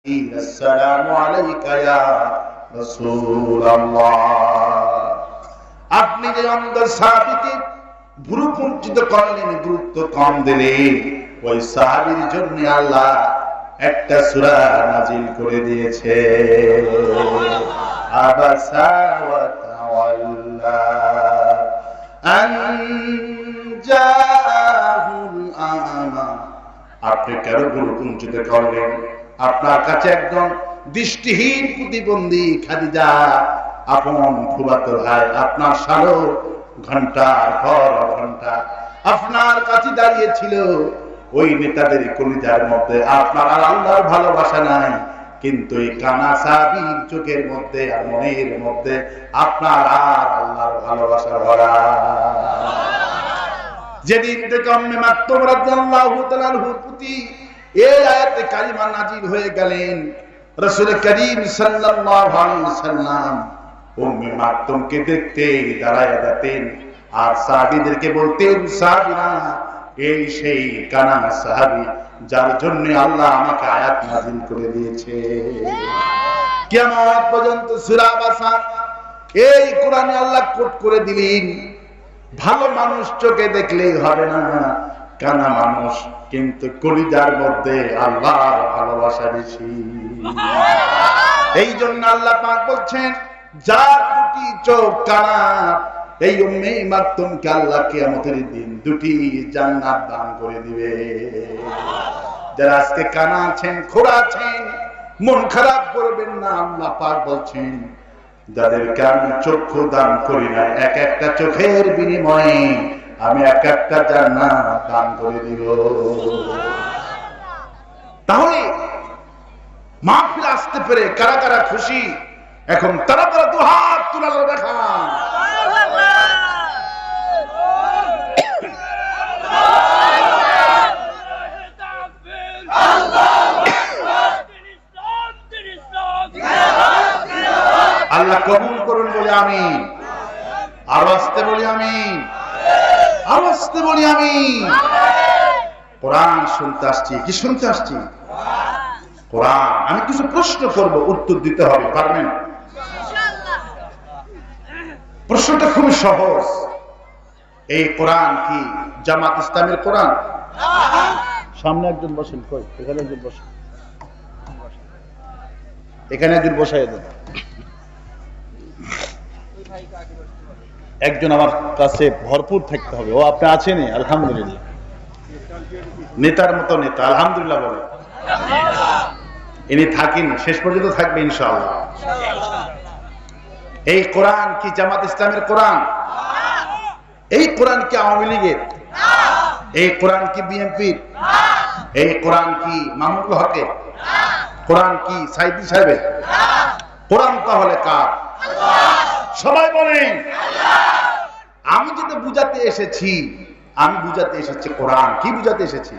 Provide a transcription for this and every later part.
আসসালামু আলাইকা ইয়া রাসূলুল্লাহ। আপনি যে অন্ধ সাহাবীকে ভ্রুকুঞ্চিত করলেন, গুরুত্ব কম দিলেন, ওই সাহাবীর জন্য আল্লাহ একটা সূরা নাজিল করে দিয়েছে। আবাসা ওয়া তাওয়াল্লা আন জাআহুল আমা। আপনি কেন ভ্রুকুঞ্চিত করলেন? আপনার কাছে একজন দৃষ্টিহীন প্রতিবন্ধী খাদিজা, আপন ফুফাতো ভাই, আপনার সারো ঘন্টার পর ঘন্টা আপনার কাছে দাঁড়িয়ে ছিল। ওই নেতাদের কলিজার মধ্যে আপনার আর আল্লাহর ভালোবাসা নাই, কিন্তু এই কানা সাহাবীর চোখের মধ্যে আর মনের মধ্যে আপনার আর আল্লাহর ভালোবাসা ভরা। যেদিন থেকে উম্মে মাকতুম রাদিয়াল্লাহু তাআলা আনহুর প্রতি এই আয়াতে কারিমা নাজিল হয়ে গেলেন, রাসূল করিম সাল্লাল্লাহু আলাইহি ওয়াসাল্লাম উম্মে মাকতুমকে দেখতে দাঁড়ায় যেতেন আর সাহাবীদেরকে বলতেন, সাহাবীরা, এই সেই কানা সাহাবী যার জন্য আল্লাহ আমাকে আয়াত নাজিল করে দিয়েছে। কিয়ামত পর্যন্ত সূরা বাসা এই কোরআনে আল্লাহ কোট করে দিলেন। ভালো মানুষ চোখে দেখলেই হবে না, কানা মানুষ কিন্তু কলিজার মধ্যে আল্লাহর ভালোবাসা বেশি। এই জন্য আল্লাহ পাক বলছেন, যার দুটি চোখ কানা, এই উম্মে মাকতুমকে আল্লাহ কিয়ামতের দিন দুটি জান্নাত দান করে দিবে। যারা আজকে কানা আছেন, খোড়া আছেন, মন খারাপ করবেন না। আল্লাহ পাক বলছেন, যাদেরকে আমি চক্ষু দান করি না, এক একটা চোখের বিনিময়ে আমি এক একটা জান্নাত দান করে দিব। তাহলে মাহফিল আসতে পেরে কারা কারা খুশি? এখন তারা দুহাত তুলে দেখান। আল্লাহ কবুল করুন বলে আমিন। আরো আসতে বলি আমিন, আরো আসতে বলি আমিন। কোরআন শুনতে আসছি। কি শুনতে আসছি? কোরআন। আমি কিছু প্রশ্ন করব, উত্তর দিতে হবে, পারবেন? প্রশ্নটা খুবই সহজ। এই কোরআন কি জামাত ইসলামের কোরআন? সামনে একজন বসেন, কই এখানে একজন বসেন, এখানে একজন বসাই দেন। একজন আমার কাছে ভরপুর থাকতে হবে। ও আপনি আছেনই, আলহামদুলিল্লাহ। নেতার মতো নেতা, আলহামদুলিল্লাহ বলে। ইনি থাকেন, শেষ পর্যন্ত থাকবে ইনশাআল্লাহ। এই কোরআন কি জামাত ইসলামের কোরআন? এই কোরআন কি আওয়ামী লীগের? এই কোরআন কি বিএনপির? এই কোরআন কি মাহমুদুল হকের? কোরআন কি সাইদি সাহেবের? কোরআন তাহলে কার? সবাই বলেন। আমি যেটা বুঝাতে এসেছি, আমি বুঝাতে এসেছি কোরআন। কি বুঝাতে এসেছি?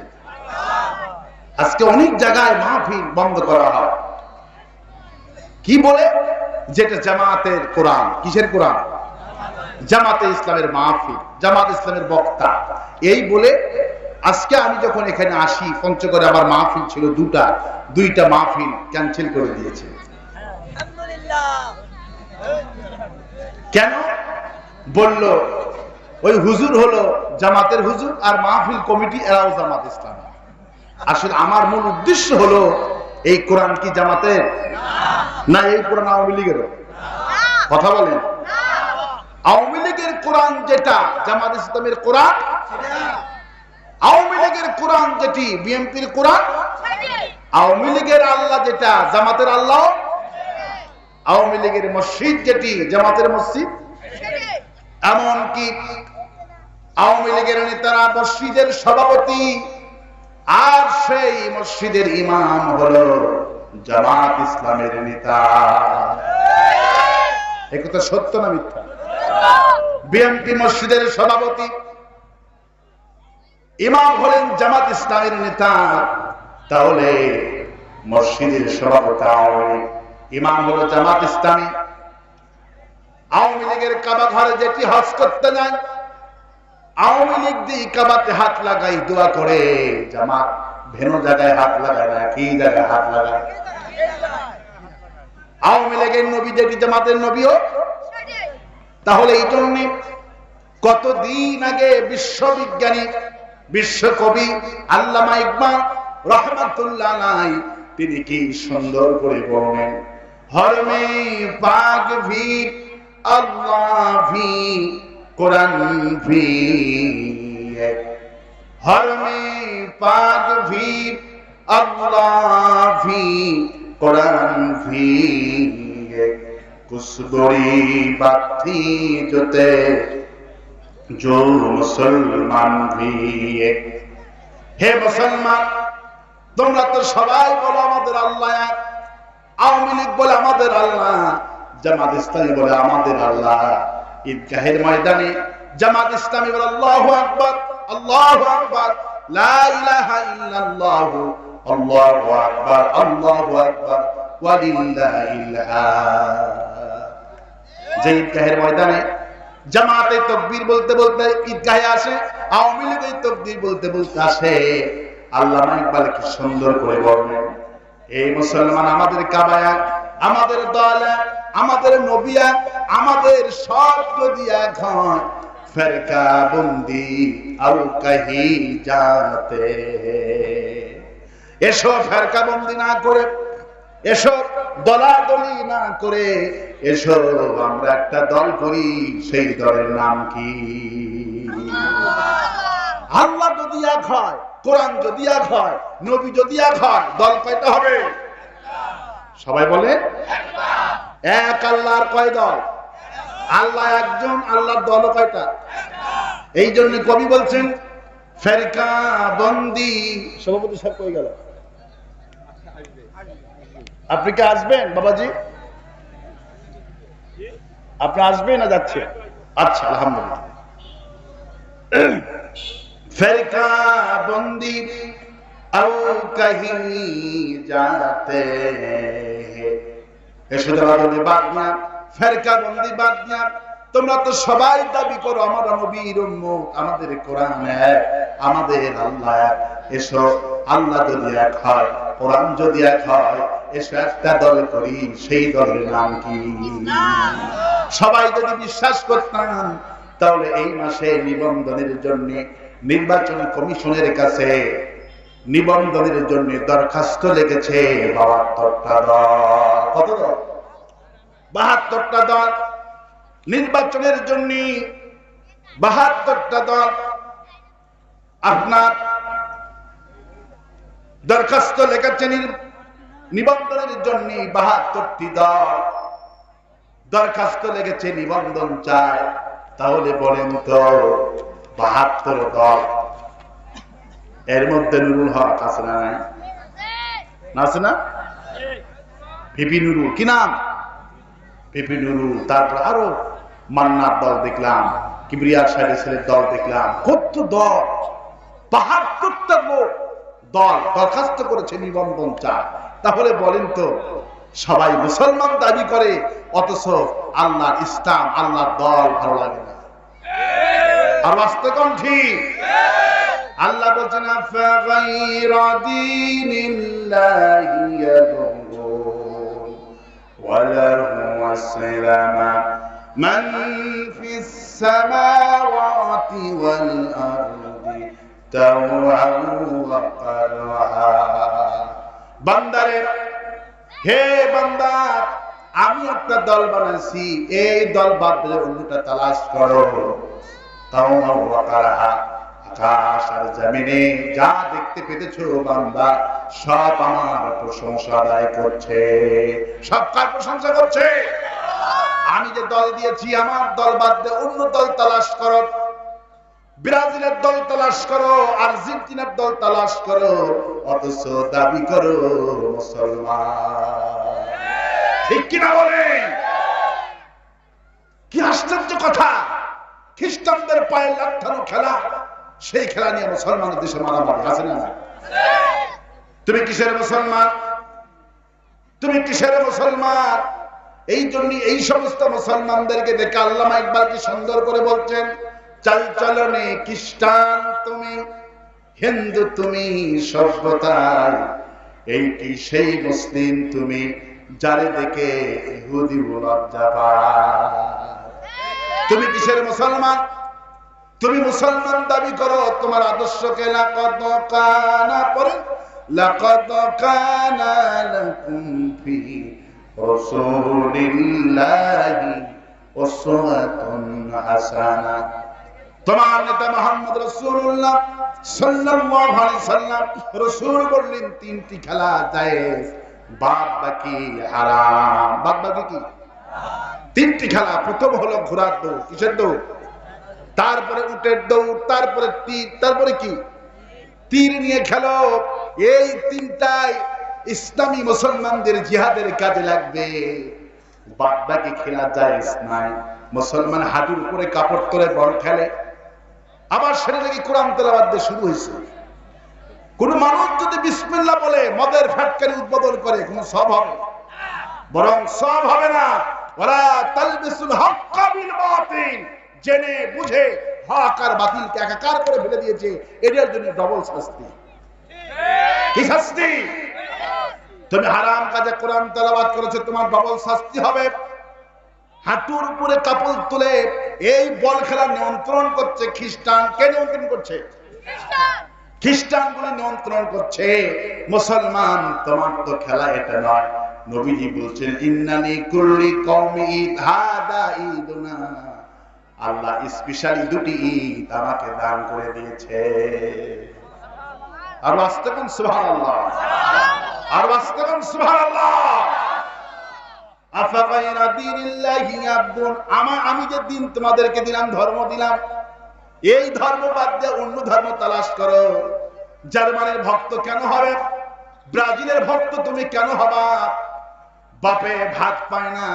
আজকে অনেক জায়গায় মাহফিল বন্ধ করা হয়, কি বলে? যেটা জামাতের কোরআন। কিসের কোরআন? জামাতে ইসলামের মাহফিল, জামাত ইসলামের বক্তা, এই বলে। আজকে আমি যখন এখানে আসি, পঞ্চগড়ে আমার মাহফিল ছিল দুইটা মাহফিল ক্যান্সেল করে দিয়েছে। কেন? বলল ওই হুজুর হলো জামাতের হুজুর আর মাহফিল কমিটি এরাও জামাত ইসলাম। আসলে আমার মূল উদ্দেশ্য হলো, এই কোরআন কি জামাতের? না, এই কোরআন আওয়ামী লীগের? কথা বলেন। আওয়ামী লীগের কোরআন যেটা জামাত ইসলামের কোরআন, আওয়ামী লীগের কোরআন যেটি বিএনপির কোরআন, আওয়ামী লীগের আল্লাহ যেটা জামাতের আল্লাহ, আওয়ামী লীগের মসজিদ যেটি জামাতের মসজিদ। এমনকি আওয়ামী লীগের নেতারা মসজিদের সভাপতি, আর সেই মসজিদের ইমাম হলো জামাত ইসলামের নেতা। এই কথা সত্য না মিথ্যা? বিএনপি মসজিদের সভাপতি, ইমাম হলেন জামাত ইসলামের নেতা। তাহলে মসজিদের সভাপতি আওয়ামী, ইমাম হলো জামাত ইসলামী। আওয়ামী লীগের কাবা ঘরে যেটি হজ করতে যায়, আওয়ামী লীগ দিয়ে কাবাতে হাত লাগাই দোয়া করে, জামাত ভিন্ন জায়গায় হাত লাগায় না, কি জায়গায় হাত লাগায়? আওয়ামী লীগের নবী যেটি জামাতের নবীও। তাহলে এই জন্য কতদিন আগে বিশ্ববিজ্ঞানী বিশ্বকবি আল্লামা ইকবাল রহমাতুল্লাহ আলাইহি তিনি কি সুন্দর করে বলেন, হরমে পাক ভি আল্লাহ ভি কুরআন ভি, হরমে পাক ভি আল্লাহ ভি কুরআন ভি, कुछ बुरी बात थी जो ते जो मुसलमान भी। হে মুসলমান, তোমরা তো সবাই বলো আমাদের আল্লাহ এক, আওয়ামী লীগ বলে আমাদের আল্লাহ, জামাত ইসলামী বলে আমাদের আল্লাহ। ঈদগাহের ময়দানে জামাত ইসলামী বলে আল্লাহু আকবার, আল্লাহু আকবার, লা ইলাহা ইল্লাল্লাহ, আল্লাহু আকবার, আল্লাহু আকবার, ওয়ালিল্লাহিল হামদ। যে ঈদগাহের ময়দানে জামাতে তাকবীর বলতে বলতে ঈদগাহে আসে, আওয়ামী লীগ এই তাকবীর বলতে বলতে আসে। আল্লামা ইকবাল কি সুন্দর করে বলেন, এই মুসলমান আমাদের কাবায়া, আমাদের দল, আমাদের নবিয়া, আমাদের সব যদি এক হয়, ফেরকা বন্দি আল কাহি জাতে। এসো ফেরকা বন্দি না করে, এসো দলাদলি না করে, এসো আমরা একটা দল করি। সেই দলের নাম কি? আল্লাহ যদি এক হয়, কোরআন যদি এক হয়, নবী যদি এক হয়, দল কয়টা হবে? সবাই বলে এক। আল্লাহর কয় দল? আল্লাহ একজন, আল্লাহর দল কয়টা? এই জন্য কবি বলছেন ফেরকা বন্দি। সভাপতি সাহেব কই গেল? আপনি কি আসবেন বাবাজি? আপনি আসবেন না যাচ্ছে? আচ্ছা, আলহামদুলিল্লাহ। ফেরকা বন্দি আও কহি জাতে, এসো দলাদলি বাদ না, ফেরকা বন্দি বাদ না। তোমরা তো সবাই দাবি করো আমরা নবীর উম্মত, আমাদের কোরআন এক, আমাদের আল্লাহ এক। এসো আল্লাহ যদি এক হয়, কোরআন যদি এক হয়, এসো একটা দল করি। সেই দলের নাম কি? সবাই যদি বিশ্বাস করতাম, তাহলে এই মাসে নিবন্ধনের জন্য নির্বাচন কমিশনের কাছে নিবন্ধনের জন্য দরখাস্ত লিখেছে ৭২টা দল। কত দল? ৭২টা দল। নির্বাচনের জন্য ৭২টা দল আপনার দরখাস্ত লিখেছে। নিবন্ধনের জন্য ৭২টি দল দরখাস্ত লিখেছে, নিবন্ধন চায়। তাহলে বলেন তো ৭২ দল, এর মধ্যে নুরুল হক আছে না নাই? আছে না? ভিপি নুরুল, কি নাম? ভিপি নুরুল। তারপর আরো মান্নার দল দেখলাম, কিবরিয়া সাহেবের ছেলের দল দেখলাম। কত দল! ৭২টা দল দরখাস্ত করেছে, নিবন্ধন চায়। তাহলে বলেন তো, সবাই মুসলমান দাবি করে, অথচ আল্লাহর ইসলাম, আল্লাহর দল ভালো লাগে না। আর বাস্তব কোন ঠিক? আল্লাহ বলছেন আফাগাইরা দীনিল্লাহি ইয়াবগুন ওয়ালাহু আসলামা মান ফিস সামাওয়াতি ওয়াল আরদি তাওআন ওয়া কারহা। বান্দারে, হে বান্দা, আমি একটা দল বানাইছি, এই দল বাদ দিয়ে অন্যটা তালাশ করো। তাওআন ওয়া কারহা, আকাশ আর জমিনে যা দেখতে পেতেছো বান্দা, সব আমার প্রশংসা আদায় করছে। সব কার প্রশংসা করছে? আমি যে দল দিয়েছি, আমার দল বাদ দিয়ে অন্য দল তালাশ করো। ব্রাজিলের দল তালাশ করো, আর্জেন্টিনার দল তালাশ করো, অথচ দাবি করো মুসলমান। ঠিক কিনা বলেন? কি আশ্চর্য কথা! খ্রিস্টানদের পায়ে লাথানো খেলা, সেই খেলা নিয়ে মুসলমানের দেশে মারামারি আছে না? তুমি কিসের মুসলমান? তুমি কিসের মুসলমান? এই জন্য এই সমস্ত মুসলমানদেরকে দেখে আল্লামা ইকবাল কি সুন্দর করে বলছেন, চালচলনে খ্রিস্টান তুমি, হিন্দু তুমি সভ্যতায়, এই কি সেই মুসলিম তুমি, যারে দেখে ইহুদি লজ্জা পায়। তুমি কিসের মুসলমান? তুমি মুসলমান দাবি করো, তোমার আদর্শকে লাকাদ কানা পড়েন, লাকাদ কানা লাকুম ফি রাসূলিল্লাহি উসওয়াতুন হাসানাহ। তোমার নেতা মুহাম্মদ রাসূলুল্লাহ সাল্লাল্লাহু আলাইহি সাল্লাম রাসূল বললেন তিনটি খেলা জায়েজ, বাদ বাকি হারাম। বাদ বাকি কি? তিনটি খেলা। প্রথম হলো ঘোড়ার দৌড়। কিসের দৌড়? তারপরে উটের দৌড়, তারপরে তীর, তারপরে কি? তীর নিয়ে খেলো। এই তিনটাই ইসলামী মুসলমানদের জিহাদের কাজে লাগবে। বাদ বাকি খেলা জায়েজ নাই। মুসলমান হাঁটুর উপরে কাপড় তোলে বল খেলে, আবার সেটা নাকি কোরআন তেলাওয়াত দিয়ে শুরু হয়েছে। কোন মানুষ যদি বিসমিল্লাহ বলে মদের ফ্যাক্টরি উদ্বোধন করে, কোন সব হবে? বরং সব হবে না। ওয়ালা তালবিসুল হাক্কা বিল বাতিল, জেনে বুঝে হক আর বাতিলকে একাকার করে ফেলে দিয়েছে, এটার জন্য ডবল শাস্তি। কি শাস্তি? তুমি হারাম কাজে কোরআন তেলাওয়াত করেছো, তোমার ডবল শাস্তি হবে। হাঁটুর উপরে কাপড় তুলে এই বল খেলা নিয়ন্ত্রণ করছে খ্রিস্টান। কে নিয়ন্ত্রণ করছে? খ্রিস্টানগুলি নিয়ন্ত্রণ করছে। মুসলমান, তোমার তো খেলা এটা নয়। নবীজি বলছেন ইন্নানি কুল্লি কওমি ঈদ হাদা ঈদুনা, আল্লাহ স্পেশালি দুটি ঈদ আমাকে দান করে দিয়েছে। আর বাস্তবায়ন সুবহানাল্লাহ, আর বাস্তবায়ন সুবহানাল্লাহ। আফাগায়রা দীনিল্লাহি ইয়াবগুন, আমি যে দিন তোমাদেরকে দিলাম, ধর্ম দিলাম, এই ধর্ম বাদ দিয়ে অন্য ধর্ম তালাশ করো। জার্মানের ভক্ত কেন হবে? ব্রাজিলের ভক্ত তুমি কেন হবা? বাপে ভাত পায় না,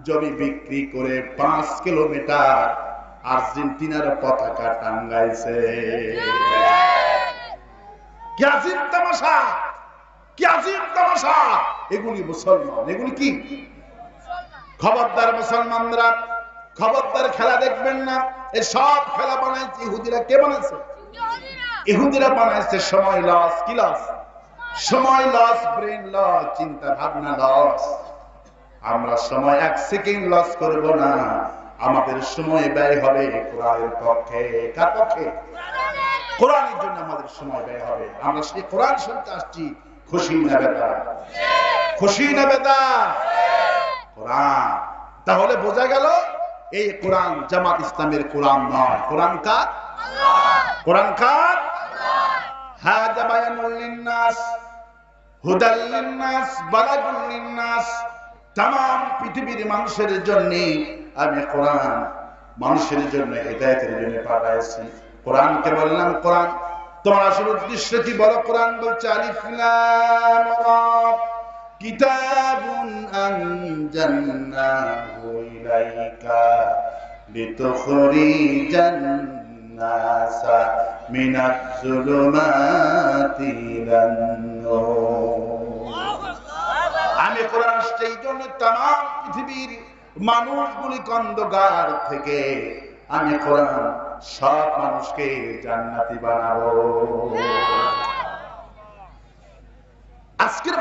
জমি বিক্রি করে 5 কিলোমিটার আর্জেন্টিনার পতাকা টাঙ্গাইছে। কি আজীব তামাশা, কি আজীব তামাশা! এগুলি মুসলমান, এগুলি কি? খবরদার মুসলমানরা, খবরদার খেলা দেখবেন না। এই সব খেলা বানাইছে ইহুদিরা। কে বানাইছে? ইহুদিরা বানাইছে। সময় লস। কি লস? সময় লস, ব্রেন লস, চিন্তা ভাবনা লস। আমরা সময় 1 সেকেন্ড লস করব না। আমাদের সময় ব্যয় হবে কোরআনের পক্ষে। কার পক্ষে? কোরআনের জন্য আমাদের সময় ব্যয় হবে। আমরা সেই কোরআন শুনতে আসছি। খুশি না বেদা? খুশি না বেদা? কোরআন। তাহলে বোঝা গেল এই কোরআন জামাত ইসলামের কোরআন নয়। কোরআন কার? কোরআন কার? হাযা বায়ানুল লিন্নাস হুদাল লিন্নাস বালাগুল লিন্নাস। तमाम পৃথিবীর মানুষের জন্য আমি কোরআন মানুষের জন্য হিদায়াতের জন্য পাঠাইছি। কোরআনকে বললাম কোরআন। তোমার আসল উদ্দেশ্য কি বলো? কোরআন বলছে আলিফ লাম রা কিতাবুন আনজালনাহু ইলাইকা লিতুখরিজান নাসা মিনাজ যুলুমাতি ইলান নূর। আমি কোরআন সেই জন্য तमाम পৃথিবীর মানুষগুলিকে অন্ধকার থেকে আমি কোরআন সব মানুষকে জান্নাতি বানাবো। আজকের